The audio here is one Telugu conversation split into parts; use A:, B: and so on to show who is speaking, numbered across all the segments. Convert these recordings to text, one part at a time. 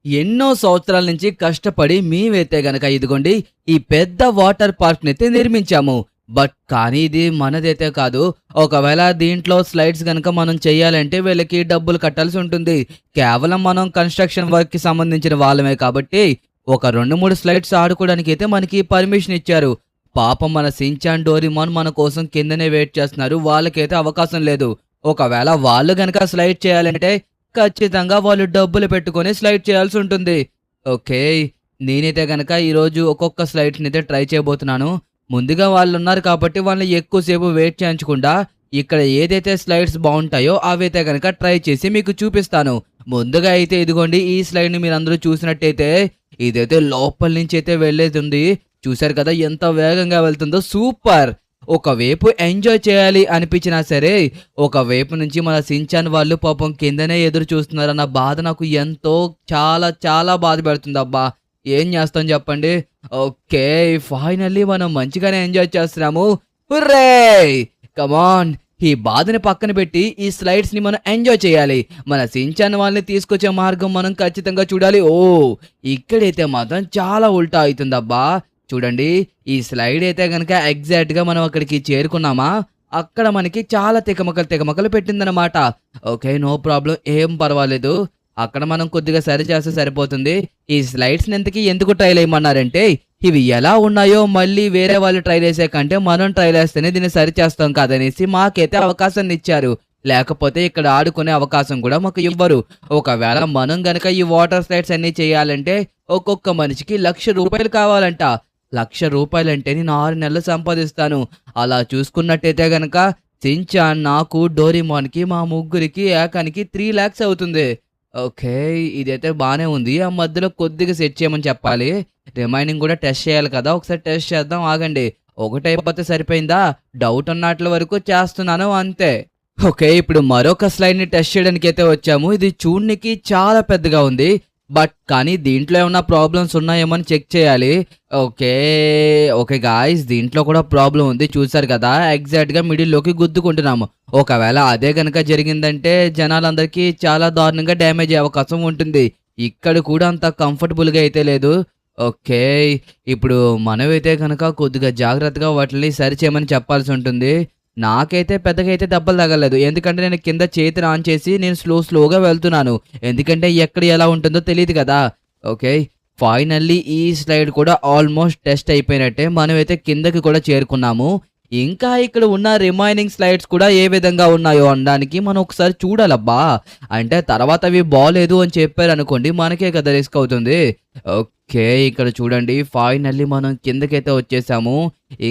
A: ఎన్నో సంవత్సరాల నుంచి కష్టపడి మేమైతే గనక ఇదిగోండి ఈ పెద్ద వాటర్ పార్క్‌నైతే నిర్మించాము. కానీ ఇది మనదైతే కాదు. ఒకవేళ దీంట్లో స్లైడ్స్ గనక మనం చేయాలంటే వీళ్ళకి డబ్బులు కట్టాల్సి ఉంటుంది. కేవలం మనం కన్‌స్ట్రక్షన్ వర్క్‌కి సంబంధించిన వాళ్ళమే కాబట్టి ఒక 2, 3 స్లైడ్స్ ఆడుకోవడానికైతే మనకి పర్మిషన్ ఇచ్చారు. పాపం మన సించాన్, డోరేమోన్ మన కోసం కిందనే వెయిట్ చేస్తున్నారు. వాళ్ళకైతే అవకాశం లేదు. ఒకవేళ వాళ్ళు గనక స్లైడ్ చేయాలంటే ఖచ్చితంగా వాళ్ళు డబ్బులు పెట్టుకొని స్లైడ్ చేయాల్సి ఉంటుంది. ఓకే. నేనైతే గనక ఈరోజు ఒక్కొక్క స్లైడ్స్‌నైతే ట్రై చేయబోతున్నాను. ముందుగా వాళ్ళున్నారు కాబట్టి వాళ్ళని ఎక్కువ సేపు వెయిట్ చేయించకుండా ఇక్కడ ఏదైతే స్లైడ్స్ బావుంటాయో అవైతే గనక ట్రై చేసి మీకు చూపిస్తాను. ముందుగా అయితే ఇదిగోండి ఈ స్లైడ్‌ని మీరందరూ చూసినట్టయితే ఇదైతే లోపల నుంచి అయితే వెళ్ళేదుంది. చూసారు కదా ఎంత వేగంగా వెళ్తుందో సూపర్! ఒకవైపు ఎంజాయ్ చేయాలి అనిపించినా సరే, ఒకవైపు నుంచి మన సించాన్ వాళ్ళు పాపం కిందనే ఎదురు చూస్తున్నారన్న బాధ నాకు ఎంతో చాలా చాలా బాధ పెడుతుందబ్బా! ఏం చేస్తాం చెప్పండి? ఓకే. ఫైనల్లీ మనం మంచిగానే ఎంజాయ్ చేస్తున్నాము. హుర్రే! కమాన్! ఈ బాధని పక్కన పెట్టి ఈ స్లైడ్స్‌ని మనం ఎంజాయ్ చేయాలి. మన సించాన్ వాళ్ళని తీసుకొచ్చే మార్గం మనం ఖచ్చితంగా చూడాలి. ఓహ్! ఇక్కడైతే మాత్రం చాలా ఉల్టా అయితుందబ్బా! చూడండి ఈ స్లైడ్ అయితే గనక ఎగ్జాక్ట్‌గా మనం అక్కడికి చేరుకున్నామా, అక్కడ మనకి చాలా తికమకలు తికమకలు పెట్టిందనమాట. ఓకే. No problem. ఏం పర్వాలేదు. అక్కడ మనం కొద్దిగా సరి చేస్తే సరిపోతుంది. ఈ స్లైడ్స్‌ని ఎందుకు ట్రైల్ ఏయమన్నారంటే, ఇవి ఎలా ఉన్నాయో మళ్ళీ వేరే వాళ్ళు ట్రైల్ ఏసే కంటే మనం ట్రైల్ ఏస్తేనే దీన్ని సరిచేస్తాం కదనేసి మాకైతే అవకాశాన్నిచ్చారు. లేకపోతే ఇక్కడ ఆడుకునే అవకాశం కూడా మాకు ఇవ్వరు. ఒకవేళ మనం గనక ఈ వాటర్ స్లైడ్స్ అన్నీ చేయాలంటే ఒక్కొక్క మనిషికి ₹1,00,000 కావాలంట. ₹1,00,000 అంటే నేను 6 నెలలు సంపాదిస్తాను. అలా చూసుకున్నట్టయితే గనక సించాన్, నాకు, డోరేమోన్‌కి మా ముగ్గురికి ఏకానికి 3,00,000 అవుతుంది. ఓకే. ఇదైతే బానే ఉంది. ఆ మధ్యలో కొద్దిగా సెట్ చేయమని చెప్పాలి. రిమైనింగ్ కూడా టెస్ట్ చేయాలి కదా! ఒకసారి టెస్ట్ చేద్దాం ఆగండి. ఒకటైపోతే సరిపోయిందా? డౌట్ ఉన్నట్ల వరకు చేస్తున్నాను అంతే. ఓకే. ఇప్పుడు మరొక స్లైడ్‌ని టెస్ట్ చేయడానికైతే వచ్చాము. ఇది చూడ్నికి చాలా పెద్దగా ఉంది. కానీ దీంట్లో ఏమన్నా ప్రాబ్లమ్స్ ఉన్నాయేమో అని చెక్ చేయాలి. ఓకే. ఓకే గాయ్స్, దీంట్లో కూడా ప్రాబ్లమ్ ఉంది. చూసారు కదా! ఎగ్జాక్ట్‌గా మిడిల్‌లోకి గుద్దుకుంటున్నాము. ఒకవేళ అదే గనక జరిగిందంటే జనాలందరికీ చాలా దారుణంగా డ్యామేజ్ అయ్యే అవకాశం ఉంటుంది. ఇక్కడ కూడా అంత కంఫర్టబుల్‌గా అయితే లేదు. ఓకే. ఇప్పుడు మనమైతే గనక కొద్దిగా జాగ్రత్తగా వాటిల్ని సరిచేయమని చెప్పాల్సి ఉంటుంది. నాకైతే పెద్దగా అయితే దెబ్బలు తగలలేదు. ఎందుకంటే నేను కింద చేతిని ఆన్ చేసి నేను స్లోగా వెళ్తున్నాను. ఎందుకంటే ఎక్కడ ఎలా ఉంటుందో తెలీదు కదా! ఓకే. ఫైనల్లీ ఈ స్లైడ్ కూడా ఆల్మోస్ట్ టెస్ట్ అయిపోయినట్టే. మనమైతే కిందకి కూడా చేరుకున్నాము. ఇంకా ఇక్కడ ఉన్న రిమైనింగ్ స్లైడ్స్ కూడా ఏ విధంగా ఉన్నాయో అనడానికి మనం ఒకసారి చూడాలబ్బా! అంటే తర్వాత అవి బాలేదు అని చెప్పారనుకోండి మనకే కదా రిస్క్ అవుతుంది. ఓకే. ఇక్కడ చూడండి ఫైనల్లీ మనం కిందకైతే వచ్చేసాము.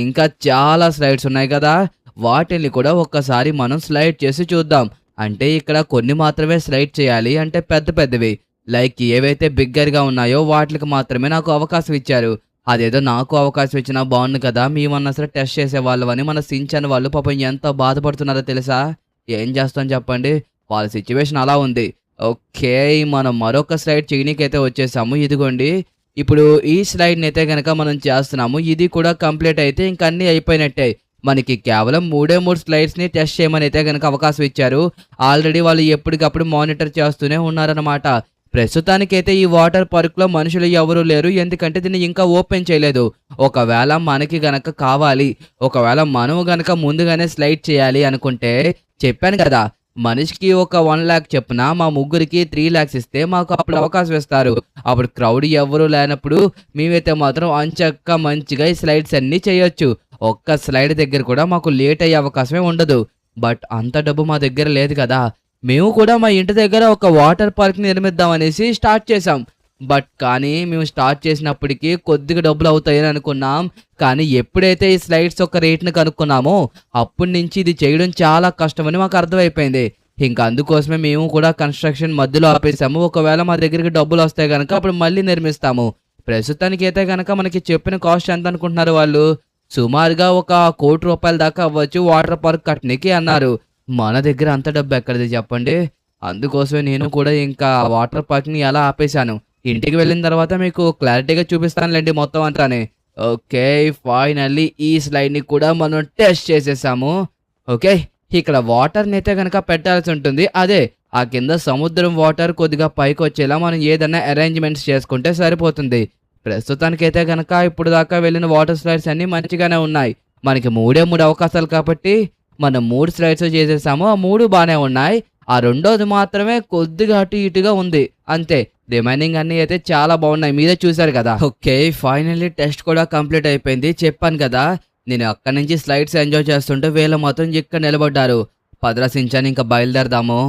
A: ఇంకా చాలా స్లైడ్స్ ఉన్నాయి కదా! వాటిల్ని కూడా ఒక్కసారి మనం స్లైడ్ చేసి చూద్దాం. అంటే ఇక్కడ కొన్ని మాత్రమే స్లైడ్ చేయాలి. అంటే పెద్ద పెద్దవి. లైక్ ఏవైతే బిగ్గర్‌గా ఉన్నాయో వాటిలికి మాత్రమే నాకు అవకాశం ఇచ్చారు. అదేదో నాకు అవకాశం ఇచ్చినా బావుండు కదా! మేమన్నా సరే టెస్ట్ చేసేవాళ్ళమని మన సించాన్ వాళ్ళు పాపం ఎంత బాధపడుతున్నారో తెలుసా? ఏం చేస్తాం చెప్పండి? వాళ్ళ సిట్యుయేషన్ అలా ఉంది. ఓకే. మనం మరొక స్లైడ్ చేయనీకైతే వచ్చేసాము. ఇదిగోండి. ఇప్పుడు ఈ స్లైడ్‌నైతే గనక మనం చేస్తున్నాము. ఇది కూడా కంప్లీట్ అయితే ఇంక అన్నీ అయిపోయినట్టే. మనకి కేవలం 3 స్లైడ్స్‌ని టెస్ట్ చేయమనైతే గనక అవకాశం ఇచ్చారు. ఆల్రెడీ వాళ్ళు ఎప్పటికప్పుడు మానిటర్ చేస్తూనే ఉన్నారనమాట. ప్రస్తుతానికైతే ఈ వాటర్ పార్క్‌లో మనుషులు ఎవరూ లేరు. ఎందుకంటే దీన్ని ఇంకా ఓపెన్ చేయలేదు. ఒకవేళ మనకి గనక కావాలి, ఒకవేళ మనం గనక ముందుగానే స్లైడ్ చేయాలి అనుకుంటే చెప్పాను కదా! మనిషికి ఒక 1,00,000 చొప్పున మా ముగ్గురికి 3,00,000 ఇస్తే మాకు అప్పుడు అవకాశం ఇస్తారు. అప్పుడు క్రౌడ్ ఎవ్వరూ లేనప్పుడు మేమైతే మాత్రం ఎంచక్కా మంచిగా ఈ స్లైడ్స్ అన్నీ చేయొచ్చు. ఒక్క స్లైడ్ దగ్గర కూడా మాకు లేట్ అయ్యే అవకాశమే ఉండదు. అంత డబ్బు మా దగ్గర లేదు కదా! మేము కూడా మా ఇంటి దగ్గర ఒక వాటర్ పార్క్‌ని నిర్మిద్దాం అనేసి స్టార్ట్ చేశాం. కానీ మేము స్టార్ట్ చేసినప్పటికి కొద్దిగా డబ్బులు అవుతాయని అనుకున్నాం. కానీ ఎప్పుడైతే ఈ స్లైడ్స్ యొక్క రేట్‌ని కనుక్కున్నామో అప్పటి నుంచి ఇది చేయడం చాలా కష్టమని మాకు అర్థమైపోయింది. ఇంక అందుకోసమే మేము కూడా కన్‌స్ట్రక్షన్ మధ్యలో ఆపేసాము. ఒకవేళ మా దగ్గరికి డబ్బులొస్తే గనక అప్పుడు మళ్ళీ నిర్మిస్తాము. ప్రస్తుతానికైతే గనక మనకి చెప్పిన కాస్ట్ ఎంత అనుకుంటున్నారు వాళ్ళు? సుమారుగా ఒక ₹1,00,00,000 దాకా అవ్వచ్చు వాటర్ పార్క్ కట్టనీకి అన్నారు. మన దగ్గర అంత డబ్బు ఎక్కడిది చెప్పండి? అందుకోసమే నేను కూడా ఇంకా వాటర్ పార్క్‌ని అలా ఆపేశాను. ఇంటికి వెళ్ళిన తర్వాత మీకు క్లారిటీగా చూపిస్తానులెండి మొత్తం అంతాని. ఓకే. ఫైనల్లీ ఈ స్లైడ్‌ని కూడా మనం టెస్ట్ చేసేసాము. ఓకే. ఇక్కడ వాటర్‌నైతే గనక పెట్టాల్సి ఉంటుంది. అదే ఆ కింద సముద్రం వాటర్ కొద్దిగా పైకి వచ్చేలా మనం ఏదైనా అరేంజ్మెంట్స్ చేసుకుంటే సరిపోతుంది. ప్రస్తుతానికైతే గనక ఇప్పుడు దాకా వెళ్ళిన వాటర్ స్లైడ్స్ అన్నీ మంచిగానే ఉన్నాయి. మనకి మూడే 3 అవకాశాలు కాబట్టి మనం 3 స్లైడ్స్ చేసేసాము. ఆ 3 బానే ఉన్నాయి. ఆ రెండోది మాత్రమే కొద్దిగా అటు ఇటుగా ఉంది. అంతే. రిమైనింగ్ అన్నీ అయితే చాలా బాగున్నాయి. మీరే చూసారు కదా. ఓకే, ఫైనల్లీ టెస్ట్ కూడా కంప్లీట్ అయిపోయింది. చెప్పాను కదా, నేను అక్కడి నుంచి స్లైడ్స్ ఎంజాయ్ చేస్తుంటే వీళ్ళు మాత్రం ఇక్కడ నిలబడ్డారు. పదరా సించాన్, ఇంకా బయలుదేరదాము.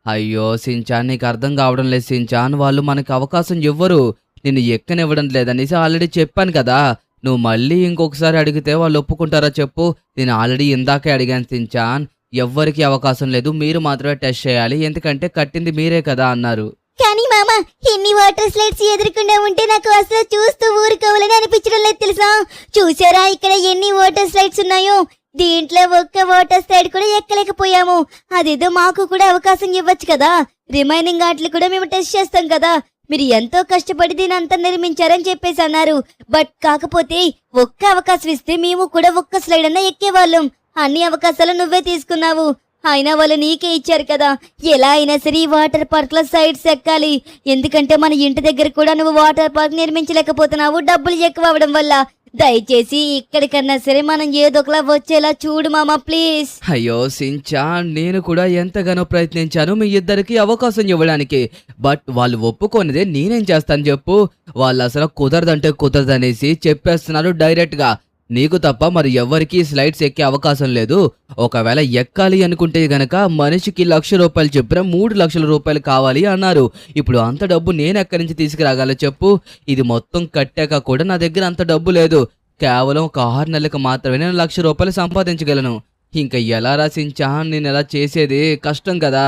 A: అయ్యో సించాన్, నీకు అర్థం కావడం లేదు సించాన్. వాళ్ళు మనకి అవకాశం ఇవ్వరు. నిన్ను ఎక్కనివ్వడం లేదనేసి ఆల్రెడీ చెప్పాను కదా. నువ్వు మళ్ళీ ఇంకొకసారి అడిగితే వాళ్ళు ఒప్పుకుంటారా చెప్పు? నేను ఆల్రెడీ ఇందాకే అడిగాను సించాన్. ఎవ్వరికి అవకాశం లేదు, మీరు మాత్రమే టెస్ట్ చేయాలి, ఎందుకంటే కట్టింది మీరే కదా అన్నారు.
B: కానీ మామ, ఎన్ని వాటర్ స్లైడ్స్ ఎదురుకుండా ఉంటే నాకు అసలు చూస్తూ ఊరుకోవాలని అనిపించడం లేదు తెలుసా. చూసారా ఇక్కడ ఎన్ని వాటర్ స్లైడ్స్ ఉన్నాయో. దీంట్లో ఒక్క వాటర్ స్లైడ్ కూడా ఎక్కలేకపోయాము. అదేదో మాకు కూడా అవకాశం ఇవ్వచ్చు కదా. రిమైనింగ్ ఆటలు కూడా మేము టెస్ట్ చేస్తాం కదా. మీరు ఎంతో కష్టపడి దీని అంతా నిర్మించారని చెప్పేసి అన్నారు. బట్ కాకపోతే ఒక్క అవకాశం ఇస్తే మేము కూడా ఒక్క స్లైడ్ అన్నా ఎక్కేవాళ్ళం. అన్ని అవకాశాలు నువ్వే తీసుకున్నావు. అయినా వాళ్ళు నీకే ఇచ్చారు కదా. ఎలా అయినా సరే ఈ వాటర్ పార్క్ లో సైడ్స్ ఎక్కాలి. ఎందుకంటే మన ఇంటి దగ్గర కూడా నువ్వు వాటర్ పార్క్ నిర్మించలేకపోతున్నావు, డబ్బులు ఎక్కువ అవడం వల్ల. దయచేసి ఇక్కడికన్నా సరే మనం ఏదో ఒకలా వచ్చేలా చూడు మామ, ప్లీజ్.
A: అయ్యో సించాన్, నేను కూడా ఎంతగానో ప్రయత్నించాను మీ ఇద్దరికి అవకాశం ఇవ్వడానికి. బట్ వాళ్ళు ఒప్పుకోనిదే నేనేం చేస్తాను చెప్పు? వాళ్ళు అసలు కుదరదంటే కుదరదనేసి చెప్పేస్తున్నారు డైరెక్ట్ గా. నీకు తప్ప మరి ఎవరికి స్లైడ్స్ ఎక్కే అవకాశం లేదు. ఒకవేళ ఎక్కాలి అనుకుంటే గనక మనిషికి ₹1,00,000 చెప్పిన 3 లక్షల రూపాయలు కావాలి అన్నారు. ఇప్పుడు అంత డబ్బు నేను ఎక్కడి నుంచి తీసుకురాగల చెప్పు? ఇది మొత్తం కట్టాక కూడా నా దగ్గర అంత డబ్బు లేదు. కేవలం ఒక 6 నెలలకు మాత్రమే నేను ₹1,00,000 సంపాదించగలను. ఇంకా ఎలా రాసించా, నేను ఎలా చేసేది? కష్టం కదా.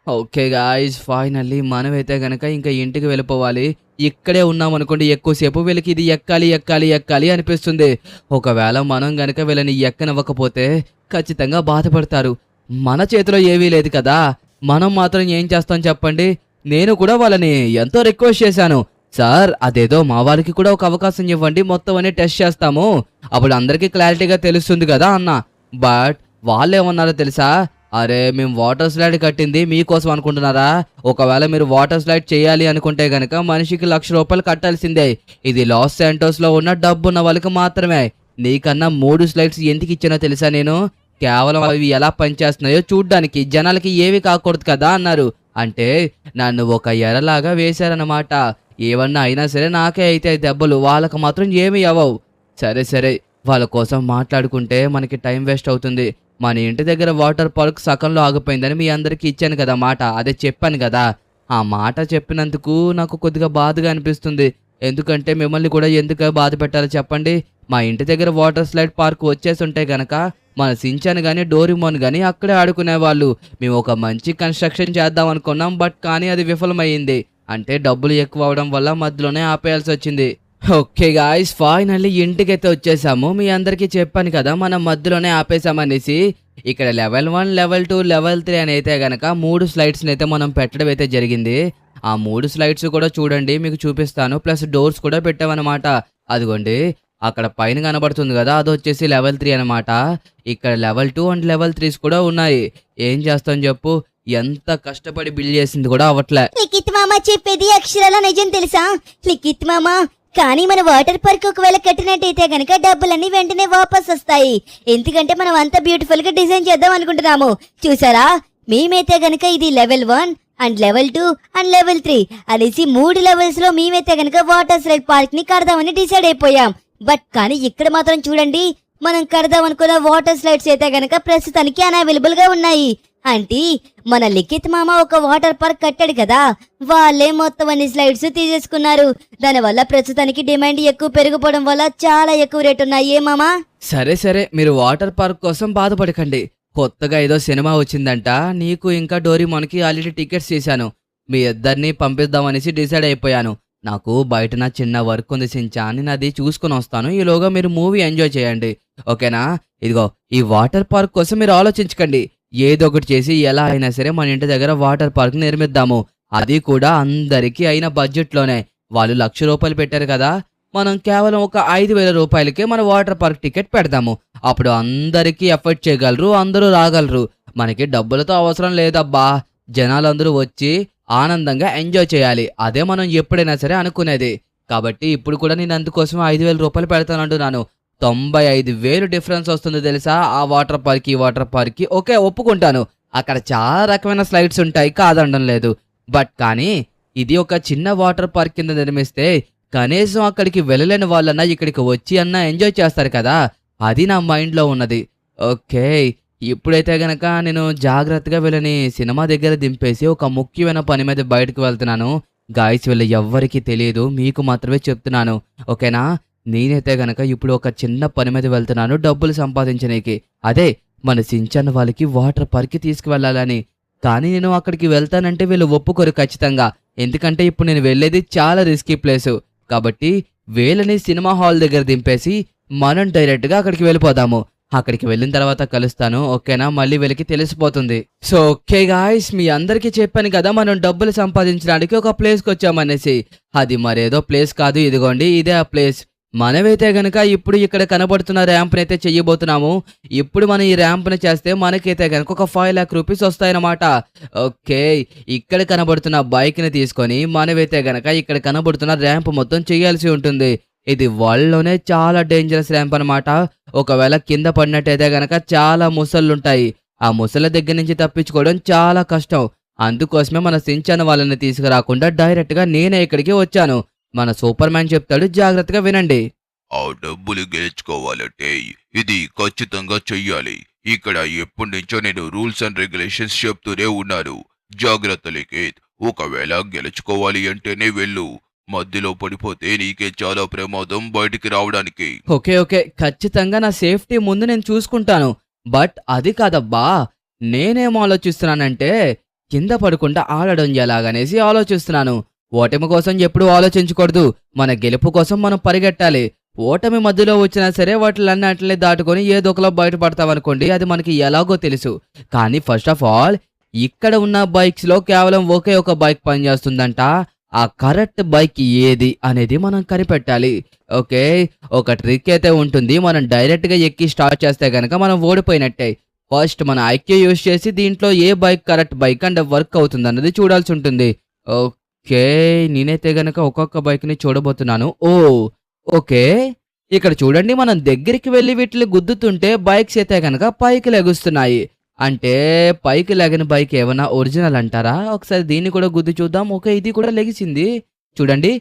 A: ఓకే గాయ్స్, ఫైనల్లీ మనమైతే గనక ఇంకా ఇంటికి వెళ్ళిపోవాలి. ఇక్కడే ఉన్నాం అనుకోండి ఎక్కువసేపు వీళ్ళకి ఇది ఎక్కాలి ఎక్కాలి ఎక్కాలి అనిపిస్తుంది. ఒకవేళ మనం గనక వీళ్ళని ఎక్కనివ్వకపోతే ఖచ్చితంగా బాధపడతారు. మన చేతిలో ఏమీ లేదు కదా. మనం మాత్రం ఏం చేస్తాం చెప్పండి? నేను కూడా వాళ్ళని ఎంతో రిక్వెస్ట్ చేశాను. సార్, అదేదో మా వాళ్ళకి కూడా ఒక అవకాశం ఇవ్వండి, మొత్తం అన్ని టెస్ట్ చేస్తాము, అప్పుడు అందరికీ క్లారిటీగా తెలుస్తుంది కదా అన్న. బట్ వాళ్ళేమన్నారో తెలుసా? అరే, మేము వాటర్ స్లైడ్ కట్టింది మీకోసం అనుకుంటున్నారా? ఒకవేళ మీరు వాటర్ స్లైడ్ చేయాలి అనుకుంటే గనక మనిషికి ₹1,00,000 కట్టాల్సిందే. ఇది లాస్ శాంటోస్ లో ఉన్న డబ్బున్న వాళ్ళకి మాత్రమే. నీకన్నా 3 స్లైడ్స్ ఎందుకు ఇచ్చినా తెలుసా నేను? కేవలం అవి ఎలా పనిచేస్తున్నాయో చూడ్డానికి, జనాలకి ఏవి కాకూడదు కదా అన్నారు. అంటే నన్ను ఒక ఎరలాగా వేశారన్నమాట. ఏమన్నా అయినా సరే నాకే అయితే దెబ్బలు, వాళ్ళకి మాత్రం ఏమీ అవ్వవు. సరే సరే, వాళ్ళ కోసం మాట్లాడుకుంటే మనకి టైం వేస్ట్ అవుతుంది. మన ఇంటి దగ్గర వాటర్ పార్క్ సగంలో ఆగిపోయిందని మీ అందరికీ ఇచ్చాను కదా మాట, అదే చెప్పాను కదా. ఆ మాట చెప్పినందుకు నాకు కొద్దిగా బాధగా అనిపిస్తుంది. ఎందుకంటే మిమ్మల్ని కూడా ఎందుకు బాధ పెట్టాలో చెప్పండి? మా ఇంటి దగ్గర వాటర్ స్లైడ్ పార్క్ వచ్చేసి ఉంటే గనక మన సించాన్ కానీ డోరిమోన్ కానీ అక్కడే ఆడుకునేవాళ్ళు. మేము ఒక మంచి కన్స్ట్రక్షన్ చేద్దాం అనుకున్నాం, బట్ కానీ అది విఫలమైంది. అంటే డబ్బులు ఎక్కువ అవడం వల్ల మధ్యలోనే ఆపేయాల్సి వచ్చింది. ఓకే గాయ్స్, ఫైనల్లీ ఇంటికైతే వచ్చేసాము. మీ అందరికీ చెప్పాను కదా మనం మధ్యలోనే ఆపేసామనేసి. ఇక్కడ లెవెల్ 1, లెవెల్ 2, లెవెల్ 3 అని అయితే గనక 3 స్లైడ్స్ని అయితే మనం పెట్టడం అయితే జరిగింది. ఆ 3 స్లైడ్స్ కూడా చూడండి, మీకు చూపిస్తాను. ప్లస్ డోర్స్ కూడా పెట్టామన్నమాట. అదిగోండి అక్కడ పైన కనబడుతుంది కదా, అది వచ్చేసి లెవెల్ 3 అనమాట. ఇక్కడ లెవెల్ 2 అండ్ లెవెల్ 3 కూడా ఉన్నాయి. ఏం చేస్తాం చెప్పు? ఎంత కష్టపడి బిల్డ్ చేసింది కూడా అవ్వట్లే.
B: లిఖిత్ మామ చెప్పేది అక్షరాల నిజం తెలుసా? లిఖిత్ మామ, కానీ మన వాటర్ పార్క్ ఒకవేళ కట్టినట్టయితే గనక డబ్బులన్నీ వెంటనే వాపస్ వస్తాయి. ఎందుకంటే మనం అంత బ్యూటిఫుల్ గా డిజైన్ చేద్దాం అనుకుంటున్నాము. చూసారా, మేమైతే గనక ఇది level 1 and level 2 and level 3 అనేసి 3 లెవెల్స్ లో మేమైతే గనక వాటర్ స్లైడ్ పార్క్ ని కడదామని డిసైడ్ అయిపోయాం. బట్ కానీ ఇక్కడ మాత్రం చూడండి, మనం కడదాం అనుకున్న వాటర్ స్లైడ్స్ అయితే గనక ప్రస్తుతానికి అన్అవైలబుల్ గా ఉన్నాయి. అంటే మన లిఖిత్ మామ ఒక వాటర్ పార్క్ కట్టాడు కదా, వాళ్ళే మొత్తం అన్ని స్లైడ్స్ తీసేసుకున్నారు. దానివల్ల ప్రస్తుతానికి డిమాండ్ ఎక్కువ పెరిగిపోవడం వల్ల చాలా ఎక్కువ రేట్ ఉన్నాయి. ఏ మామా?
A: సరే సరే, మీరు వాటర్ పార్క్ కోసం బాధపడకండి. కొత్తగా ఏదో సినిమా వచ్చిందంట, నీకు ఇంకా డోరీమోన్కి ఆల్రెడీ టికెట్స్ చేశాను. మీ ఇద్దరిని పంపిద్దామనేసి డిసైడ్ అయిపోయాను. నాకు బయట నా చిన్న వర్క్ ఉంది సించాన్, నేను అది చూసుకుని వస్తాను. ఈలోగా మీరు మూవీ ఎంజాయ్ చేయండి, ఓకేనా? ఇదిగో ఈ వాటర్ పార్క్ కోసం మీరు ఆలోచించకండి. ఏదో ఒకటి చేసి ఎలా అయినా సరే మన ఇంటి దగ్గర వాటర్ పార్క్ నిర్మిద్దాము. అది కూడా అందరికీ అయిన బడ్జెట్లోనే. వాళ్ళు ₹1,00,000 పెట్టారు కదా, మనం కేవలం ఒక ₹5,000కే మన వాటర్ పార్క్ టికెట్ పెడదాము. అప్పుడు అందరికీ ఎఫర్ట్ చేయగలరు, అందరూ రాగలరు. మనకి డబ్బులతో అవసరం లేదబ్బా. జనాలందరూ వచ్చి ఆనందంగా ఎంజాయ్ చేయాలి. అదే మనం ఎప్పుడైనా సరే అనుకునేది. కాబట్టి ఇప్పుడు కూడా నేను అందుకోసం 5,000 రూపాయలు పెడతానంటున్నాను. 95,000 డిఫరెన్స్ వస్తుంది తెలుసా? ఆ వాటర్ పార్క్‌కి, ఈ వాటర్ పార్క్‌కి. ఓకే, ఒప్పుకుంటాను. అక్కడ చాలా రకమైన స్లైడ్స్ ఉంటాయి, కాదనడం లేదు. బట్ కానీ ఇది ఒక చిన్న వాటర్ పార్క్ కింద నిర్మిస్తే కనీసం అక్కడికి వెళ్ళలేని వాళ్ళన్నా ఇక్కడికి వచ్చి అన్నా ఎంజాయ్ చేస్తారు కదా! అది నా మైండ్‌లో ఉన్నది. ఓకే. ఇప్పుడైతే గనక నేను జాగ్రత్తగా వీళ్ళని సినిమా దగ్గర దింపేసి ఒక ముఖ్యమైన పని మీద బయటకు వెళ్తున్నాను. గాయ్స్ వీళ్ళు ఎవ్వరికీ తెలీదు. మీకు మాత్రమే చెప్తున్నాను. ఓకేనా? నేనైతే గనక ఇప్పుడు ఒక చిన్న పని మీద వెళ్తున్నాను డబ్బులు సంపాదించనీకి. అదే మన సించాన్ వాళ్ళకి వాటర్ పార్క్‌కి తీసుకువెళ్ళాలని. కానీ నేను అక్కడికి వెళ్తానంటే వీళ్ళు ఒప్పుకోరు ఖచ్చితంగా. ఎందుకంటే ఇప్పుడు నేను వెళ్ళేది చాలా రిస్కీ ప్లేసు. కాబట్టి వీళ్ళని సినిమా హాల్ దగ్గర దింపేసి మనం డైరెక్ట్‌గా అక్కడికి వెళ్ళిపోదాము. అక్కడికి వెళ్ళిన తర్వాత కలుస్తాను. ఓకేనా? మళ్ళీ వీళ్ళకి తెలిసిపోతుంది. సో ఓకే గాయ్స్, మీ అందరికీ చెప్పాను కదా మనం డబ్బులు సంపాదించడానికి ఒక ప్లేస్‌కి వచ్చామనేసి. అది మరేదో ప్లేస్ కాదు, ఇదిగోండి ఇదే ఆ ప్లేస్. మనమైతే గనక ఇప్పుడు ఇక్కడ కనబడుతున్న ర్యాంప్‌ని అయితే చెయ్యబోతున్నాము. ఇప్పుడు మనం ఈ ర్యాంప్‌ని చేస్తే మనకైతే గనక ఒక 5,00,000 రూపీస్ వస్తాయన్నమాట. ఓకే. ఇక్కడ కనబడుతున్న బైక్‌ని తీసుకొని మనమైతే గనక ఇక్కడ కనబడుతున్న ర్యాంప్ మొత్తం చేయాల్సి ఉంటుంది. ఇది వరల్డ్‌లోనే చాలా డేంజరస్ ర్యాంప్ అన్నమాట. ఒకవేళ కింద పడినట్టయితే గనక చాలా ముసళ్ళుంటాయి. ఆ ముసళ్ళ దగ్గర నుంచి తప్పించుకోవడం చాలా కష్టం. అందుకోసమే మన సించాన్ వాళ్ళని తీసుకురాకుండా డైరెక్ట్‌గా నేనే ఇక్కడికి వచ్చాను. మన సూపర్ మ్యాన్ చెప్తాడు, జాగ్రత్తగా వినండి.
C: ఆ డబ్బులు గెలుచుకోవాలంటే ఇది ఖచ్చితంగా చెయ్యాలి. ఇక్కడ ఎప్పటినుంచో నేను రూల్స్ అండ్ రెగ్యులేషన్స్ చెప్తూనే ఉన్నాను. జాగ్రత్త లిఖిత్. ఒకవేళ గెలుచుకోవాలి అంటేనే వెళ్ళు. మధ్యలో పడిపోతే నీకే చాలా ప్రమాదం బయటికి రావడానికి.
A: Okay, okay. ఖచ్చితంగా నా సేఫ్టీ ముందు నేను చూసుకుంటాను. బట్ అది కాదబ్బా! నేనేం ఆలోచిస్తున్నానంటే కింద పడకుండా ఆడడం ఎలాగనేసి ఆలోచిస్తున్నాను. ఓటమి కోసం ఎప్పుడూ ఆలోచించకూడదు. మన గెలుపు కోసం మనం పరిగెట్టాలి. ఓటమి మధ్యలో వచ్చినా సరే వాటిలన్నిటిని దాటుకొని ఏదో ఒకలా బయటపడతామనుకోండి, అది మనకి ఎలాగో తెలుసు. కానీ ఫస్ట్ ఆఫ్ ఆల్ ఇక్కడ ఉన్న బైక్స్‌లో కేవలం ఒకే ఒక బైక్ పనిచేస్తుందంట. ఆ కరెక్ట్ బైక్ ఏది అనేది మనం కనిపెట్టాలి. ఓకే. ఒక ట్రిక్ అయితే ఉంటుంది. మనం డైరెక్ట్‌గా ఎక్కి స్టార్ట్ చేస్తే గనక మనం ఓడిపోయినట్టే. ఫస్ట్ మన ఐక్యూ యూజ్ చేసి దీంట్లో ఏ bike correct bike and work అవుతుందన్నది చూడాల్సి ఉంటుంది. ఓకే. నేనైతే గనక ఒక్కొక్క బైక్‌ని చూడబోతున్నాను. ఓకే. ఇక్కడ చూడండి, మనం దగ్గరికి వెళ్లి వీటిని గుద్దుతుంటే బైక్స్ అయితే గనక పైకి లెగుస్తున్నాయి. అంటే పైకి లెగని బైక్ ఏమన్నా ఒరిజినల్ అంటారా? ఒకసారి దీన్ని కూడా గుద్ది చూద్దాం. ఓకే, ఇది కూడా లెగిసింది. చూడండి,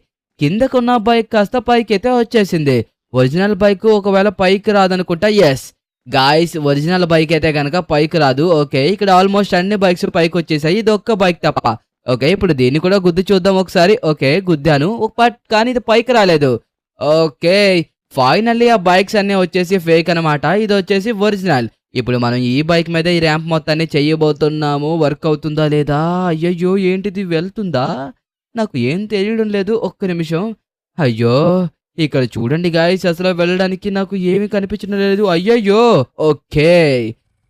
A: కిందకున్న బైక్ కాస్త పైకైతే వచ్చేసింది. ఒరిజినల్ బైక్ ఒకవేళ పైకి రాదనుకుంటా. యెస్ గాయ్స్, ఒరిజినల్ బైక్ అయితే గనక పైకి రాదు. ఓకే, ఇక్కడ ఆల్మోస్ట్ అన్ని బైక్స్ పైకి వచ్చేసాయి. ఇది ఒక్క బైక్ తప్ప. ఓకే, ఇప్పుడు దీన్ని కూడా గుద్ది చూద్దాం ఒకసారి. ఓకే, గుద్దాను. బట్ కానీ ఇది పైకి రాలేదు. ఓకే, ఫైనల్లీ ఆ బైక్స్ అన్నీ వచ్చేసి ఫేక్ అనమాట. ఇది వచ్చేసి ఒరిజినల్. ఇప్పుడు మనం ఈ బైక్ మీద ఈ ర్యాంప్ మొత్తాన్ని చెయ్యబోతున్నాము. వర్క్ అవుతుందా లేదా? అయ్యయ్యో, ఏంటిది వెళ్తుందా? నాకు ఏం తెలియడం లేదు. ఒక్క నిమిషం. అయ్యో, ఇక్కడ చూడండి గాయ్స్, అసలు వెళ్ళడానికి నాకు ఏమీ కనిపించడం లేదు. అయ్యయ్యో. ఓకే,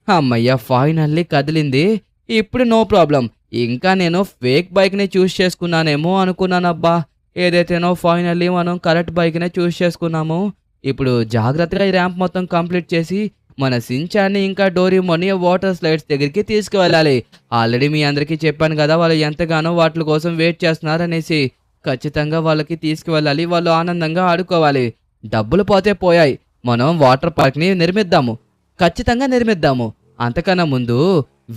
A: అమ్మయ్య, ఫైనల్లీ కదిలింది. ఇప్పుడు నో ప్రాబ్లం. ఇంకా నేను ఫేక్ బైక్ని చూస్ చేసుకున్నానేమో అనుకున్నానబ్బా. ఏదైతేనో ఫైనల్లీ మనం కరెక్ట్ బైక్నే చూస్ చేసుకున్నాము. ఇప్పుడు జాగ్రత్తగా ఈ ర్యాంప్ మొత్తం కంప్లీట్ చేసి మన సించాన్ని ఇంకా డోరేమోన్ని వాటర్ స్లైడ్స్ దగ్గరికి తీసుకువెళ్ళాలి. ఆల్రెడీ మీ అందరికీ చెప్పాను కదా, వాళ్ళు ఎంతగానో వాటి కోసం వెయిట్ చేస్తున్నారనేసి. ఖచ్చితంగా వాళ్ళకి తీసుకువెళ్ళాలి. వాళ్ళు ఆనందంగా ఆడుకోవాలి. డబ్బులు పోతే పోయాయి. మనం వాటర్ పార్క్ని నిర్మిద్దాము. ఖచ్చితంగా నిర్మిద్దాము. అంతకన్నా ముందు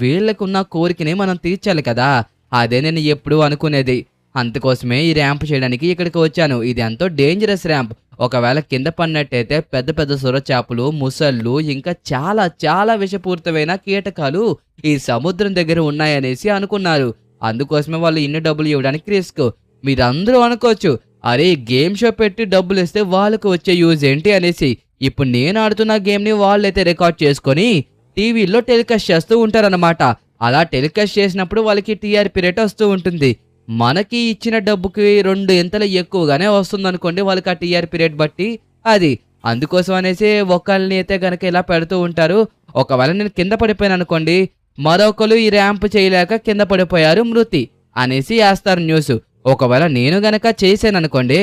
A: వీళ్ళకున్న కోరికని మనం తీర్చాలి కదా. అదే నేను ఎప్పుడూ అనుకునేది. అందుకోసమే ఈ ర్యాంప్ చేయడానికి ఇక్కడికి వచ్చాను. ఇది ఎంతో డేంజరస్ ర్యాంప్. ఒకవేళ కింద పడినట్టయితే పెద్ద పెద్ద సొరచేపలు, ముసళ్ళు, ఇంకా చాలా చాలా విషపూరితమైన కీటకాలు ఈ సముద్రం దగ్గర ఉన్నాయనేసి అనుకున్నారు. అందుకోసమే వాళ్ళు ఇన్ని డబ్బులు ఇవ్వడానికి రిస్క్. మీరందరూ అనుకోవచ్చు, అరే గేమ్ షో పెట్టి డబ్బులు ఇస్తే వాళ్ళకు వచ్చే యూజ్ ఏంటి అనేసి. ఇప్పుడు నేను ఆడుతున్న గేమ్ని వాళ్ళైతే రికార్డ్ చేసుకొని టీవీలో టెలికాస్ట్ చేస్తూ ఉంటారన్నమాట. అలా టెలికాస్ట్ చేసినప్పుడు వాళ్ళకి టీఆర్పీ రేట్ వస్తూ ఉంటుంది. మనకి ఇచ్చిన డబ్బుకి 2 ఎంతలు ఎక్కువగానే వస్తుందనుకోండి వాళ్ళకి ఆ టీఆర్పీ రేట్ బట్టి. అది అందుకోసం అనేసి ఒకళ్ళని అయితే గనక ఇలా పెడుతూ ఉంటారు. ఒకవేళ నేను కింద పడిపోయాను అనుకోండి, మరొకరు ఈ ర్యాంప్ చేయలేక కింద పడిపోయారు మృతి అనేసి వేస్తారు న్యూస్. ఒకవేళ నేను గనక చేశాననుకోండి,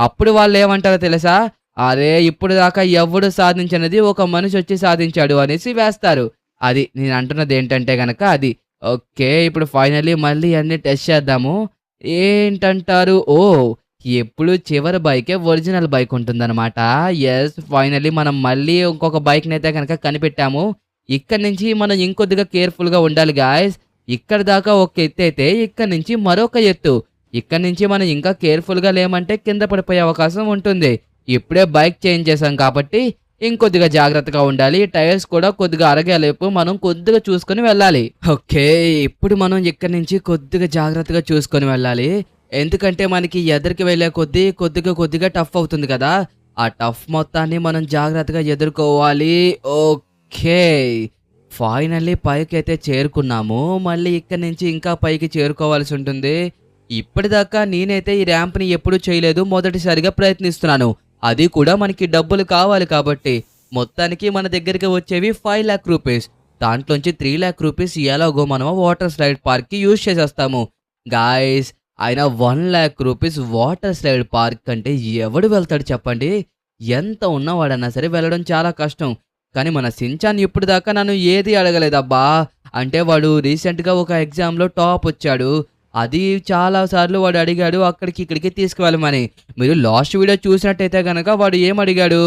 A: అప్పుడు వాళ్ళు ఏమంటారో తెలుసా? అరే ఇప్పుడు దాకా ఎవడు సాధించినది ఒక మనిషి వచ్చి సాధించాడు అనేసి వేస్తారు. అది నేను అంటున్నది ఏంటంటే గనక అది ఓకే. ఇప్పుడు ఫైనల్లీ మళ్ళీ అన్నీ టెస్ట్ చేద్దాము. ఏంటంటారు? ఓహ్! ఎప్పుడు చివరి బైకే ఒరిజినల్ బైక్ ఉంటుందనమాట. యెస్. ఫైనల్లీ మనం మళ్ళీ ఇంకొక బైక్‌నైతే గనక కనిపెట్టాము. ఇక్కడి నుంచి మనం ఇంకొద్దిగా కేర్‌ఫుల్‌గా ఉండాలి గాయ్స్. ఇక్కడి దాకా ఒక ఎత్తయితే ఇక్కడి నుంచి మరొక ఎత్తు. ఇక్కడి నుంచి మనం ఇంకా కేర్‌ఫుల్‌గా లేమంటే కింద పడిపోయే అవకాశం ఉంటుంది. ఇప్పుడే బైక్ చేంజ్ చేశాం కాబట్టి ఇంకొద్దిగా జాగ్రత్తగా ఉండాలి. టైర్స్ కూడా కొద్దిగా అరగేలోపు మనం కొద్దిగా చూసుకొని వెళ్ళాలి. ఓకే. ఇప్పుడు మనం ఇక్కడి నుంచి కొద్దిగా జాగ్రత్తగా చూసుకొని వెళ్ళాలి. ఎందుకంటే మనకి ఎదరికి వెళ్ళే కొద్దీ కొద్దిగా టఫ్ అవుతుంది కదా! ఆ టఫ్ మొత్తాన్ని మనం జాగ్రత్తగా ఎదుర్కోవాలి. ఓకే. ఫైనల్లీ పైకైతే చేరుకున్నాము. మళ్ళీ ఇక్కడి నుంచి ఇంకా పైకి చేరుకోవాల్సి ఉంటుంది. ఇప్పటిదాకా నేనైతే ఈ ర్యాంప్‌ని ఎప్పుడూ చేయలేదు. మొదటిసారిగా ప్రయత్నిస్తున్నాను. అది కూడా మనకి డబ్బులు కావాలి కాబట్టి. మొత్తానికి మన దగ్గరికి వచ్చేవి 5,00,000 రూపీస్. దాంట్లోంచి 3,00,000 రూపీస్ ఎలాగో మనం వాటర్ స్లైడ్ పార్క్‌కి యూజ్ చేసేస్తాము. గాయ్స్ అయినా 1,00,000 రూపీస్ వాటర్ స్లైడ్ పార్క్ అంటే ఎవడు వెళ్తాడు చెప్పండి? ఎంత ఉన్నవాడన్నా సరే వెళ్ళడం చాలా కష్టం. కానీ మన సించాన్ ఇప్పటిదాకా నన్ను ఏది అడగలేదబ్బా! అంటే వాడు రీసెంట్‌గా ఒక ఎగ్జామ్‌లో టాప్ వచ్చాడు. అది చాలా సార్లు వాడు అడిగాడు అక్కడికి ఇక్కడికి తీసుకువెళ్ళమని. మీరు లాస్ట్ వీడియో చూసినట్టయితే గనక వాడు ఏమడిగాడు?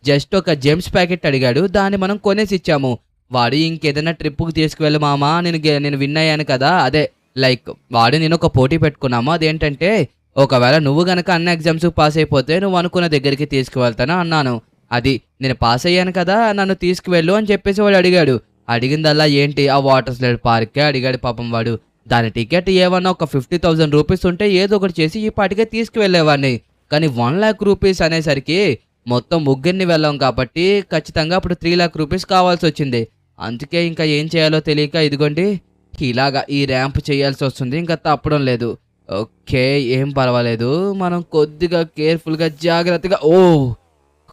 A: జస్ట్ ఒక జెమ్స్ ప్యాకెట్ అడిగాడు. దాన్ని మనం కొనేసి ఇచ్చాము. వాడు ఇంకేదైనా ట్రిప్‌కి తీసుకువెళ్ళు మామ నేను విన్ అయ్యాను కదా! అదే లైక్ వాడు నేను ఒక పోటీ పెట్టుకున్నాము. అదేంటంటే ఒకవేళ నువ్వు గనక అన్ని ఎగ్జామ్స్ పాస్ అయిపోతే నువ్వు అనుకున్న దగ్గరికి తీసుకువెళ్తాను అన్నాను. అది నేను పాస్ అయ్యాను కదా! నన్ను తీసుకువెళ్ళు అని చెప్పేసి వాడు అడిగాడు. అడిగిందల్లా ఏంటి ఆ వాటర్ స్లైడ్ పార్కే అడిగాడు పాపం వాడు. దాని టికెట్ ఏమన్నా ఒక 50,000 రూపీస్ ఉంటే ఏదో ఒకటి చేసి ఈ పాటికే తీసుకువెళ్ళేవాడిని. కానీ 1,00,000 రూపీస్ అనేసరికి మొత్తం ముగ్గురిని వెళ్ళాం కాబట్టి ఖచ్చితంగా అప్పుడు 3,00,000 రూపీస్ కావాల్సొచ్చింది. అందుకే ఇంకా ఏం చేయాలో తెలియక ఇదిగోండి ఇలాగా ఈ ర్యాంప్ చేయాల్సి వస్తుంది. ఇంకా తప్పడం లేదు. ఓకే. ఏం పర్వాలేదు. మనం కొద్దిగా కేర్‌ఫుల్‌గా జాగ్రత్తగా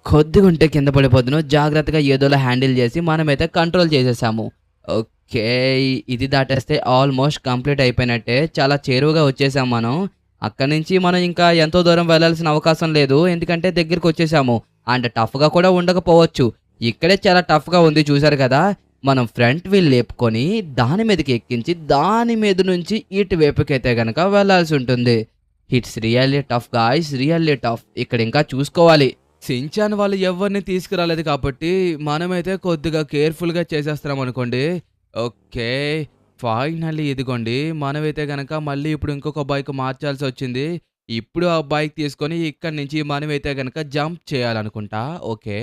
A: కొద్దిగా ఉంటే కింద పడిపోదును. జాగ్రత్తగా ఏదోలా హ్యాండిల్ చేసి మనమైతే కంట్రోల్ చేసేసాము. ఓకే. ఇది దాటేస్తే ఆల్మోస్ట్ కంప్లీట్ అయిపోయినట్టే. చాలా చేరువగా వచ్చేసాం మనం. అక్కడి నుంచి మనం ఇంకా ఎంతో దూరం వెళ్ళాల్సిన అవకాశం లేదు. ఎందుకంటే దగ్గరికొచ్చేసాము. అండ్ టఫ్‌గా కూడా ఉండకపోవచ్చు. ఇక్కడే చాలా టఫ్‌గా ఉంది చూసారు కదా! మనం ఫ్రంట్ వీల్ లేపుకొని దాని మీదకి ఎక్కించి దాని మీద నుంచి ఇటువైపుకైతే గనక వెళ్ళాల్సి ఉంటుంది. It's really tough guys. Really tough. ఇక్కడ ఇంకా చూసుకోవాలి. సించాన్ వాళ్ళు ఎవరిని తీసుకురాలేదు కాబట్టి మనమైతే కొద్దిగా కేర్‌ఫుల్‌గా చేసేస్తున్నాం అనుకోండి. ఓకే. ఫైనల్లీ ఇదిగోండి. మనమైతే గనక మళ్ళీ ఇప్పుడు ఇంకొక బైక్ మార్చాల్సొచ్చింది. ఇప్పుడు ఆ బైక్ తీసుకొని ఇక్కడి నుంచి మనమైతే గనక జంప్ చేయాలనుకుంటా. ఓకే.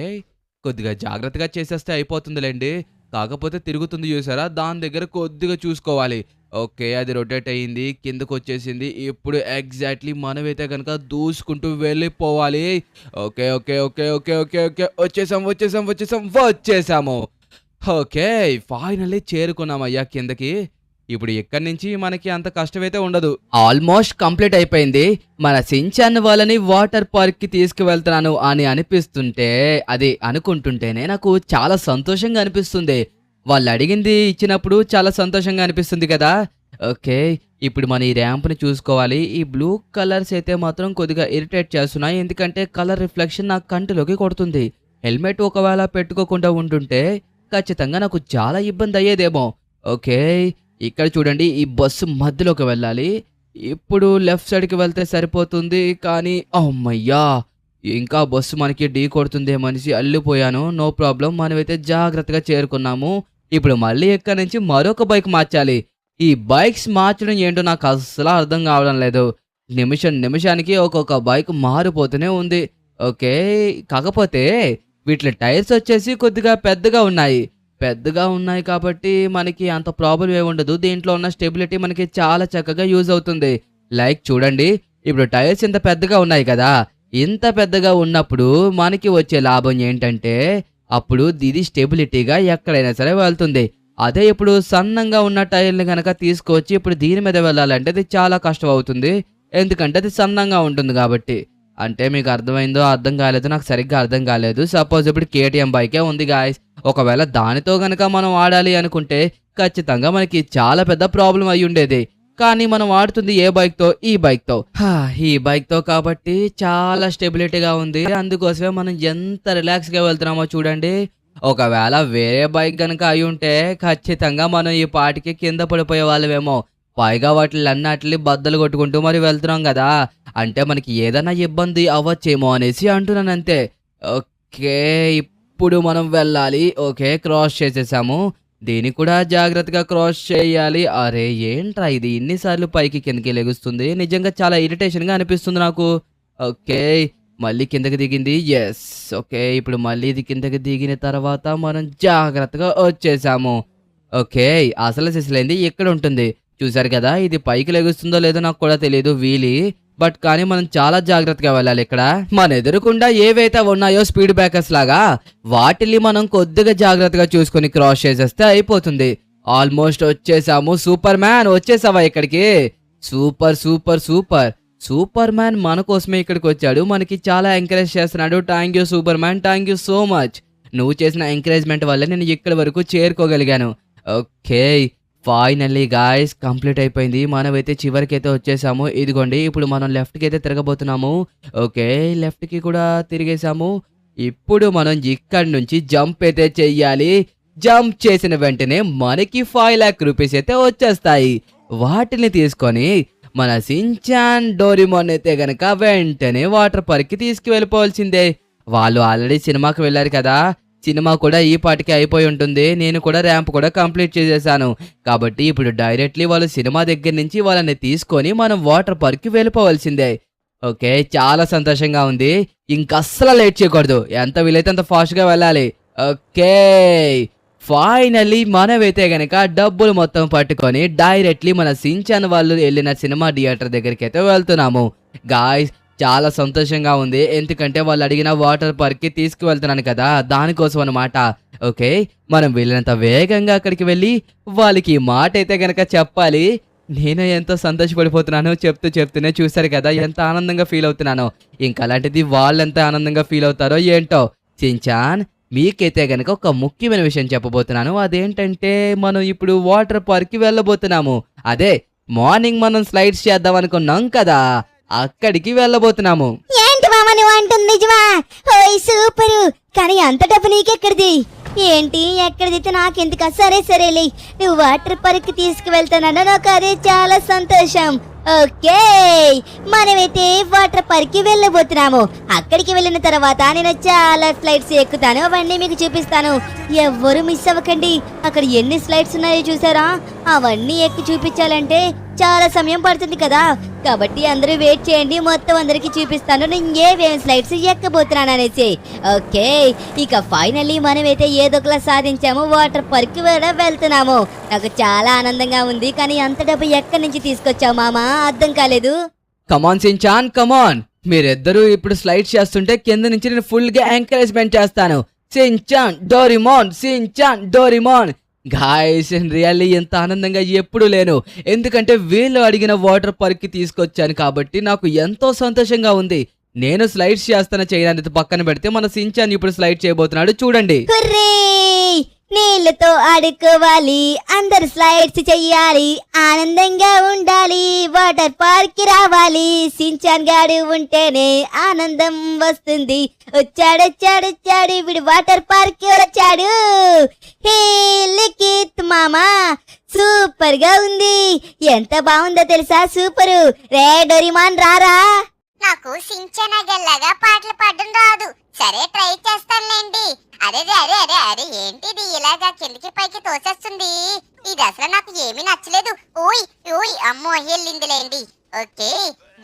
A: కొద్దిగా జాగ్రత్తగా చేసేస్తే అయిపోతుందిలెండి. కాకపోతే తిరుగుతుంది చూసారా? దాని దగ్గర కొద్దిగా చూసుకోవాలి. ఓకే. అది రొటేట్ అయింది. కిందకొచ్చేసింది. ఇప్పుడు ఎగ్జాక్ట్‌లీ మనమైతే గనక దూసుకుంటూ వెళ్ళిపోవాలి. Okay. Okay. Okay. Okay. Okay. Okay. వచ్చేసాము. ఓకే. ఫైనల్లీ చేరుకున్నామయ్యా కిందకి. ఇప్పుడు ఇక్కడి నుంచి మనకి అంత కష్టమైతే ఉండదు. ఆల్మోస్ట్ కంప్లీట్ అయిపోయింది. మన సించాన్ వాళ్ళని వాటర్ పార్క్‌కి తీసుకువెళ్తున్నాను అని అనిపిస్తుంటే, అది అనుకుంటుంటేనే నాకు చాలా సంతోషంగా అనిపిస్తుంది. వాళ్ళు అడిగింది ఇచ్చినప్పుడు చాలా సంతోషంగా అనిపిస్తుంది కదా! ఓకే. ఇప్పుడు మనం ఈ ర్యాంప్‌ని చూసుకోవాలి. ఈ బ్లూ కలర్స్ అయితే మాత్రం కొద్దిగా ఇరిటేట్ చేస్తున్నాయి. ఎందుకంటే కలర్ రిఫ్లెక్షన్ నా కంటిలోకి కొడుతుంది. హెల్మెట్ ఒకవేళ పెట్టుకోకుండా ఉండుంటే ఖచ్చితంగా నాకు చాలా ఇబ్బంది అయ్యేదేమో. ఓకే. ఇక్కడ చూడండి ఈ బస్సు మధ్యలోకి వెళ్ళాలి. ఇప్పుడు లెఫ్ట్ సైడ్‌కి వెళ్తే సరిపోతుంది. కానీ అమ్మయ్యా! ఇంకా బస్సు మనకి ఢీ కొడుతుందేమో అనేసి అల్లిపోయాను. No problem. మనమైతే జాగ్రత్తగా చేరుకున్నాము. ఇప్పుడు మళ్ళీ ఇక్కడి నుంచి మరొక బైక్ మార్చాలి. ఈ బైక్స్ మార్చడం ఏంటో నాకు అస్సలు అర్థం కావడం లేదు. నిమిషానికి ఒక్కొక్క బైక్ మారిపోతూనే ఉంది. ఓకే. కాకపోతే వీటిలో టైర్స్ వచ్చేసి కొద్దిగా పెద్దగా ఉన్నాయి. పెద్దగా ఉన్నాయి కాబట్టి మనకి అంత ప్రాబ్లమ్ ఏముండదు. దీంట్లో ఉన్న స్టెబిలిటీ మనకి చాలా చక్కగా యూజ్ అవుతుంది. లైక్ చూడండి. ఇప్పుడు టైర్స్ ఇంత పెద్దగా ఉన్నాయి కదా! ఇంత పెద్దగా ఉన్నప్పుడు మనకి వచ్చే లాభం ఏంటంటే అప్పుడు ఇది స్టెబిలిటీగా ఎక్కడైనా సరే వెళ్తుంది. అదే ఇప్పుడు సన్నంగా ఉన్న టైర్‌ని గనక తీసుకొచ్చి ఇప్పుడు దీని మీద వెళ్ళాలంటే అది చాలా కష్టం అవుతుంది. ఎందుకంటే అది సన్నంగా ఉంటుంది కాబట్టి. అంటే మీకు అర్థమైందో అర్థం కాలేదో నాకు సరిగ్గా అర్థం కాలేదు. సపోజ్ ఇప్పుడు కేటీఎం బైకే ఉంది గాయ్స్. ఒకవేళ దానితో గనక మనం ఆడాలి అనుకుంటే ఖచ్చితంగా మనకి చాలా పెద్ద ప్రాబ్లమ్ అయ్యుండేది. కానీ మనం వాడుతుంది ఏ బైక్‌తో? ఈ బైక్‌తో. ఈ బైక్‌తో కాబట్టి చాలా స్టెబిలిటీగా ఉంది. అందుకోసమే మనం ఎంత రిలాక్స్‌గా వెళ్తున్నామో చూడండి. ఒకవేళ వేరే బైక్ గనుక అయి ఉంటే ఖచ్చితంగా మనం ఈ పాటికి కింద పడిపోయే వాళ్ళమేమో. పైగా వాటిలన్నిటిని బద్దలు కొట్టుకుంటూ మరి వెళ్తున్నాం కదా, అంటే మనకి ఏదైనా ఇబ్బంది అవ్వచ్చేమో అనేసి అంటున్నానంతే. ఓకే, ఇప్పుడు మనం వెళ్ళాలి. ఓకే, క్రాస్ చేసేసాము. దీన్ని కూడా జాగ్రత్తగా క్రాస్ చేయాలి. అరే ఏంట్రా ఇది ఇన్నిసార్లు పైకి కిందకి లెగుస్తుంది, నిజంగా చాలా ఇరిటేషన్గా అనిపిస్తుంది నాకు. ఓకే, మళ్ళీ కిందకి దిగింది. ఎస్, ఓకే, ఇప్పుడు మళ్ళీ ఇది కిందకి దిగిన తర్వాత మనం జాగ్రత్తగా వచ్చేసాము. ఓకే, అసలు సిసలైంది ఇక్కడ ఉంటుంది. చూసారు కదా, ఇది పైకి లెగుస్తుందో లేదో నాకు కూడా తెలియదు వీలి, బట్ కానీ మనం చాలా జాగ్రత్తగా వెళ్ళాలి. ఇక్కడ మన ఎదురుకుండా ఏవైతే ఉన్నాయో స్పీడ్ బ్రేకర్స్ లాగా వాటిని మనం కొద్దిగా జాగ్రత్తగా చూసుకొని క్రాస్ చేసేస్తే అయిపోతుంది. ఆల్మోస్ట్ వచ్చేసాము. సూపర్ మ్యాన్ వచ్చేసావా ఇక్కడికి? Super super super. Super man మన కోసమే ఇక్కడికి వచ్చాడు, మనకి చాలా ఎంకరేజ్ చేస్తున్నాడు. Thank you super man, thank you so much. నువ్వు చేసిన ఎంకరేజ్మెంట్ వల్ల నేను ఇక్కడి వరకు చేరుకోగలిగాను. ఓకే, ఫైనల్లీ గాయ్స్ కంప్లీట్ అయిపోయింది. మనమైతే చివరికైతే వచ్చేసాము. ఇదిగోండి, ఇప్పుడు మనం లెఫ్ట్కి అయితే తిరగబోతున్నాము. ఓకే, లెఫ్ట్కి కూడా తిరిగేసాము. ఇప్పుడు మనం ఇక్కడి నుంచి జంప్ అయితే చెయ్యాలి. జంప్ చేసిన వెంటనే మనకి 5 లాక్ రూపీస్ అయితే వచ్చేస్తాయి. వాటిని తీసుకొని మన సించాన్ డోరిమోన్ అయితే గనక వెంటనే వాటర్ పార్క్కి తీసుకువెళ్ళిపోవాల్సిందే. వాళ్ళు ఆల్రెడీ సినిమాకి వెళ్ళారు కదా, సినిమా కూడా ఈ పాటికి అయిపోయి ఉంటుంది. నేను కూడా ర్యాంప్ కూడా కంప్లీట్ చేసేసాను కాబట్టి ఇప్పుడు డైరెక్ట్లీ వాళ్ళు సినిమా దగ్గర నుంచి వాళ్ళని తీసుకొని మనం వాటర్ పార్క్కి వెళ్ళిపోవాల్సిందే. ఓకే, చాలా సంతోషంగా ఉంది. ఇంకస్సలు లేట్ చేయకూడదు, ఎంత వీలైతే అంత ఫాస్ట్గా వెళ్ళాలి. ఓకే, ఫైనల్లీ మనమైతే గనక డబ్బులు మొత్తం పట్టుకొని డైరెక్ట్లీ మన సించాన్ వాళ్ళు వెళ్ళిన సినిమా థియేటర్ దగ్గరికి అయితే వెళ్తున్నాము. గాయ్స్ చాలా సంతోషంగా ఉంది, ఎందుకంటే వాళ్ళు అడిగిన వాటర్ పార్క్కి తీసుకువెళ్తున్నాను కదా, దానికోసం అనమాట. ఓకే, మనం వెళ్ళినంత వేగంగా అక్కడికి వెళ్ళి వాళ్ళకి మాట అయితే గనక చెప్పాలి. నేను ఎంతో సంతోషపడిపోతున్నాను చెప్తూనే. చూసారు కదా ఎంత ఆనందంగా ఫీల్ అవుతున్నానో. ఇంకా అలాంటిది వాళ్ళు ఎంత ఆనందంగా ఫీల్ అవుతారో ఏంటో. సించాన్, మీకైతే గనక ఒక ముఖ్యమైన విషయం చెప్పబోతున్నాను. అదేంటంటే మనం ఇప్పుడు వాటర్ పార్క్కి వెళ్ళబోతున్నాము. అదే మార్నింగ్ మనం స్లైడ్స్ చేద్దాం అనుకున్నాం కదా, అక్కడికి వెళ్ళబోతున్నాము.
B: ఏంటి మామ నువ్వు అంటుంది నిజమా? ఓయ్ సూపరు, కానీ అంత డబ్బు నీకెక్కడిది? ఏంటి ఎక్కడిదైతే నాకెందుకు? సరే సరేలే, నువ్వు వాటర్ పార్క్ తీసుకువెళ్తానన్నా నాకు అదే చాలా సంతోషం. ఓకే, మనమైతే వాటర్ పార్క్ కి వెళ్ళబోతున్నాము. అక్కడికి వెళ్ళిన తర్వాత నేను చాలా స్లైడ్స్ ఎక్కుతాను, అవన్నీ మీకు చూపిస్తాను. ఎవ్వరు మిస్ అవ్వకండి. అక్కడ ఎన్ని స్లైడ్స్ ఉన్నాయో చూసారా? అవన్నీ ఎక్కి చూపించాలంటే చాలా సమయం పడుతుంది కదా, కాబట్టి అందరూ వెయిట్ చేయండి. మొత్తం అందరికి చూపిస్తాను నేను ఏమేమి స్లైడ్స్ ఎక్కబోతున్నాను అనేసి. ఓకే, ఇక ఫైనల్లీ మనమైతే ఏదో ఒకలా సాధించాము. వాటర్ పార్క్ వెళ్తున్నాము. నాకు చాలా ఆనందంగా ఉంది, కానీ అంత డబ్బు ఎక్కడి నుంచి తీసుకొచ్చావు మామా? అర్థం కాలేదు.
A: కమాన్ సించాన్, కమాన్. మీరిద్దరూ ఇప్పుడు స్లైడ్స్ చేస్తుంటే కింద నుంచి నేను ఫుల్ గా ఎంకరేజ్మెంట్ చేస్తాను. Shinchan Doraemon, Shinchan Doraemon. Guys, really ఎంత ఆనందంగా ఎప్పుడు లేను, ఎందుకంటే వీళ్ళు అడిగిన వాటర్ పార్క్కి తీసుకొచ్చాను కాబట్టి నాకు ఎంతో సంతోషంగా ఉంది. నేను స్లైడ్స్ చేస్తాను చేయడానికి పక్కన పెడితే మన సించాన్ ఇప్పుడు స్లైడ్ చేయబోతున్నాడు చూడండి.
B: నీళ్ళతో ఆడుకోవాలి, అందరు స్లైడ్స్ చెయ్యాలి, ఆనందంగా ఉండాలి, వాటర్ పార్క్ కి రావాలి. సించాన్ గాడు ఉంటేనే ఆనందం వస్తుంది. వచ్చాడు వీడు వాటర్ పార్క్ కి వచ్చాడు. హే లిఖిత్ మామా, సూపర్ గా ఉంది. ఎంత బాగుందో తెలుసా? సూపరు. రే డోరిమాన్ రారా.
D: నాకు సించన గల్లాగా పాటలు పాడడం రాదు. సరే ట్రై చేస్తానులేండి. అరే అరే అరే అరే ఏంటిది ఇలాగా కిందకి పైకి తోసేస్తుంది? ఇది అసలు నాకు ఏమీ నచ్చలేదు. ఓయ్ ఓయ్ అమ్మో వెళ్ళిందిలేండి. ఓకే,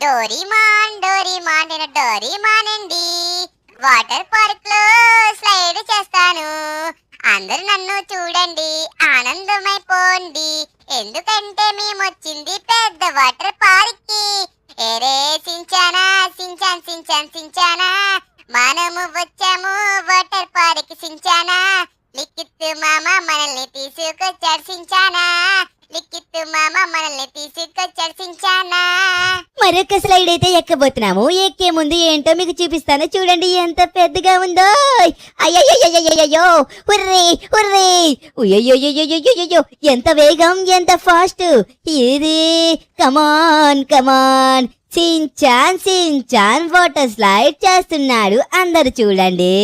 D: డోరీమాన్ డోరీమాన్ నేను డోరీమాన్ అండి. వాటర్ పార్క్ లో స్లైడ్ చేస్తాను. అందరూ నన్ను చూడండి, ఆనందమైపోండి, ఎందుకంటే మేము వచ్చింది పెద్ద వాటర్ పార్క్ కి. ఏరే సించానా, సించాన్ సించాన్ సించానా, మనము వచ్చాము వాటర్ పార్క్ సించానా. లిఖిత్ మామ మనల్ని తీసుకొచ్చాడు సించానా, లిఖిత్ మామ మనల్ని తీసుకొచ్చాడు సించానా.
B: మరొక స్లైడ్ అయితే ఎక్కబోతున్నాము. ఎక్కే ముందు ఏంటో మీకు చూపిస్తాను చూడండి, ఎంత పెద్దగా ఉందో. అయ్యయ్యో, హుర్రే హుర్రే, ఉయ్యయ్యో, ఎంత వేగం, ఎంత ఫాస్ట్ ఇది. కమాన్ కమాన్, సించాన్ వాటర్ స్లైడ్ చేస్తున్నాడు, అందరు చూడండి.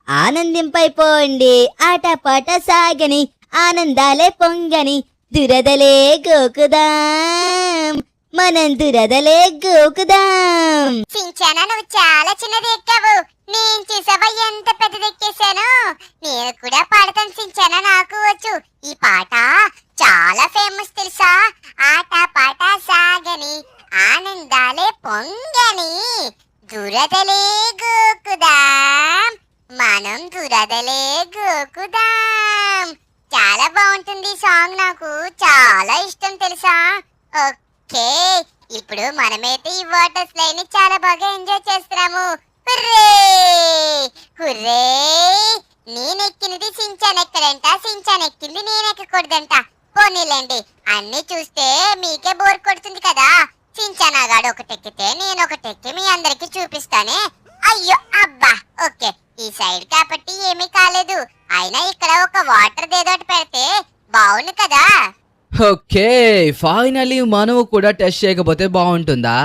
B: ఆనందింపైపోండి, ఆటపాట సాగని, ఆనందాలే పొంగని, దురదలే గోకుదాం, మనం దురదలే గోకుదాం.
D: సించానా నువ్వు చాలా చిన్నది ఎక్కావు. నేను చూసావా ఎంత పెద్దది ఎక్కేశాను. నేను కూడా పాడతాను సించానా, నాకు వచ్చు. ఈ పాట చాలా ఫేమస్ తెలుసా? ఆట పాట సాగని, ఆనందాలే పొంగని, దురదలే గోకుదాం, మనం దురదలే గోకుదాం. చాలా బాగుంటుంది సాంగ్, నాకు చాలా ఇష్టం తెలుసా? ఓకే, ఇప్పుడు మనమైతే ఈ వాటర్ స్లైడ్ ని చాలా బాగా ఎంజాయ్ చేస్తున్నాము. Hurray hurray! నేనెక్కినది సించాన్ ఎక్కడంట, సించాన్ ఎక్కింది నేనెక్కకూడదంట. పోనీలేండి, అన్ని చూస్తే మీకే బోర్ కొడుతుంది కదా. సించాన్ ఆగాడు ఒకటెక్కితే నేను ఒకటెక్కి మీ అందరికి చూపిస్తానే. అయ్యో అబ్బా, ఓకే ఈ సైడ్ కాబట్టి ఏమీ కాలేదు. అయినా ఇక్కడ ఒక వాటర్ దేదోటి పెడితే బాగుండు కదా.
A: ఓకే, ఫైనలీ మనం కూడా టెస్ట్ చేయకపోతే బాగుంటుందా?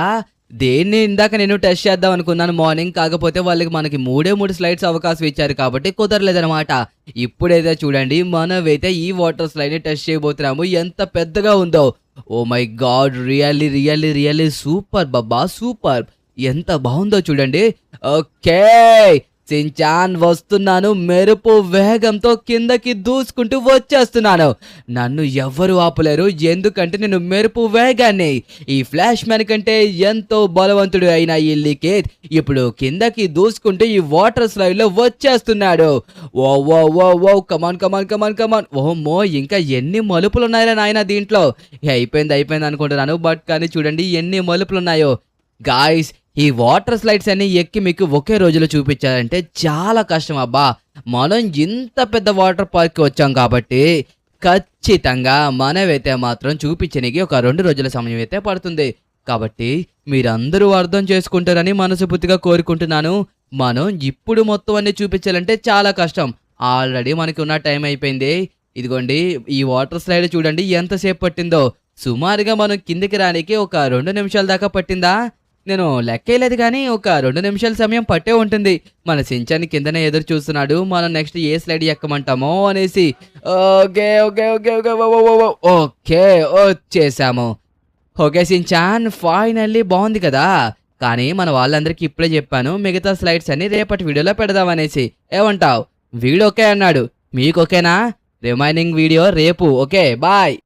A: దేన్ని ఇందాక నేను టెస్ట్ చేద్దాం అనుకున్నాను మార్నింగ్, కాకపోతే మనకి మూడే 3 స్లైడ్స్ అవకాశం ఇచ్చారు కాబట్టి కుదరలేదనమాట. ఇప్పుడైతే చూడండి, మనమైతే ఈ వాటర్ స్లైడ్ ని టెస్ట్ చేయబోతున్నాము. ఎంత పెద్దగా ఉందో! Oh my god, really really really super బాబా, సూపర్! ఎంత బాగుందో చూడండి. ఓకే సించాన్ వస్తున్నాను, మెరుపు వేగంతో కిందకి దూసుకుంటూ వచ్చేస్తున్నాను. నన్ను ఎవ్వరు ఆపలేరు, ఎందుకంటే నేను మెరుపు వేగాన్ని. ఈ ఫ్లాష్ మ్యాన్ కంటే ఎంతో బలవంతుడు అయిన ఈ లికేత్ ఇప్పుడు కిందకి దూసుకుంటూ ఈ వాటర్ స్లైడ్ లో వచ్చేస్తున్నాడు. ఓ ఓ ఓ ఓ, కమాన్ కమాన్ కమాన్ కమాన్. ఓమో, ఇంకా ఎన్ని మలుపులు ఉన్నాయో నాయన దీంట్లో. అయిపోయింది అనుకుంటున్నాను, బట్ కానీ చూడండి ఎన్ని మలుపులు ఉన్నాయో. గాయ్స్, ఈ వాటర్ స్లైడ్స్ అన్ని ఎక్కి మీకు ఒకే రోజులో చూపించాలంటే చాలా కష్టం అబ్బా. మనం ఇంత పెద్ద వాటర్ పార్క్ వచ్చాం కాబట్టి ఖచ్చితంగా మనమైతే మాత్రం చూపించడానికి ఒక 2 రోజుల సమయం అయితే పడుతుంది. కాబట్టి మీరందరూ అర్థం చేసుకుంటారని మనస్ఫూర్తిగా కోరుకుంటున్నాను. మనం ఇప్పుడు మొత్తం అన్ని చూపించాలంటే చాలా కష్టం. ఆల్రెడీ మనకి ఉన్న టైం అయిపోయింది. ఇదిగోండి, ఈ వాటర్ స్లైడ్ చూడండి ఎంతసేపు పట్టిందో. సుమారుగా మనం కిందికి రానికి ఒక 2 నిమిషాల దాకా పట్టిందా? నేను లెక్కేయలేదు కానీ ఒక 2 నిమిషాల సమయం పట్టే ఉంటుంది. మన సించాన్ కిందనే ఎదురు చూస్తున్నాడు, మనం నెక్స్ట్ ఏ స్లైడ్ ఎక్కమంటామో అనేసి. Okay okay okay okay okay వచ్చేసాము. ఓకే సించాన్, ఫైనల్లీ బాగుంది కదా. కానీ మన వాళ్ళందరికీ ఇప్పుడే చెప్పాను, మిగతా స్లైడ్స్ అన్ని రేపటి వీడియోలో పెడదామనేసి. ఏమంటావ్? వీడియో ఓకే అన్నాడు, మీకు ఓకేనా? రిమైనింగ్ వీడియో రేపు. Okay bye.